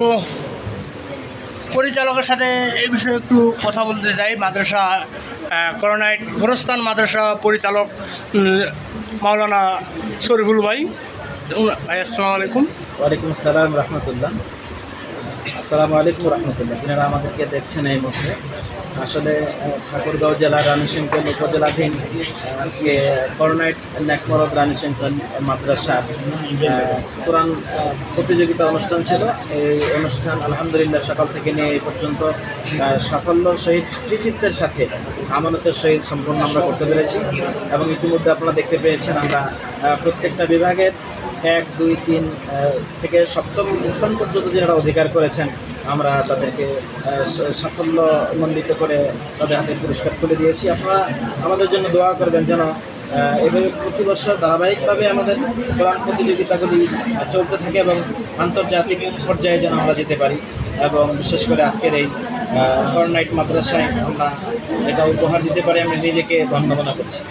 তো পরিচালকের সাথে এই বিষয়ে একটু কথা বলতে চাই। মাদ্রাসা করোনায় গোরস্থান মাদ্রাসা পরিচালক মাওলানা শরীফুল ভাই। ভাই আসসালামু আলাইকুম। ওয়ালাইকুম আসসালাম রহমতুল্লাহ। আসসালামু আলাইকুম রহমতুল্লাহ। যারা আমাদেরকে দেখছেন এই মুহূর্তে, আসলে ঠাকুরগাঁও জেলার রানীশঙ্কল উপজেলাধীন আজকে করোনাইট নেকমরদ রানীশঙ্কল মাদ্রাসার কোরআন প্রতিযোগিতা অনুষ্ঠান ছিল। এই অনুষ্ঠান আলহামদুলিল্লাহ সকাল থেকে নিয়ে এই পর্যন্ত সাফল্য সহিত কৃতিত্বের সাথে আমানতের সহিত সম্পূর্ণ আমরা করতে পেরেছি। এবং ইতিমধ্যে আপনারা দেখতে পেয়েছেন আমরা প্রত্যেকটা বিভাগের 1, 2, 3 থেকে 7ম স্থান পর্যন্ত যারা অধিকার করেছেন আমরা তাদেরকে সাফল্যমণ্ডিত করে তাদের হাতে পুরস্কার তুলে দিয়েছি। আপনারা আমাদের জন্য দোয়া করবেন যেন এভাবে প্রতি বছর ধারাবাহিকভাবে আমাদের কোরআন প্রতিযোগিতাগুলি চলতে থাকে এবং আন্তর্জাতিক পর্যায়ে যেন আমরা যেতে পারি। এবং বিশেষ করে আজকের এই করোনাইট মাদ্রাসায় আমরা এটা উপহার দিতে পারি, আমি নিজেকে ধন্য মনে করছি।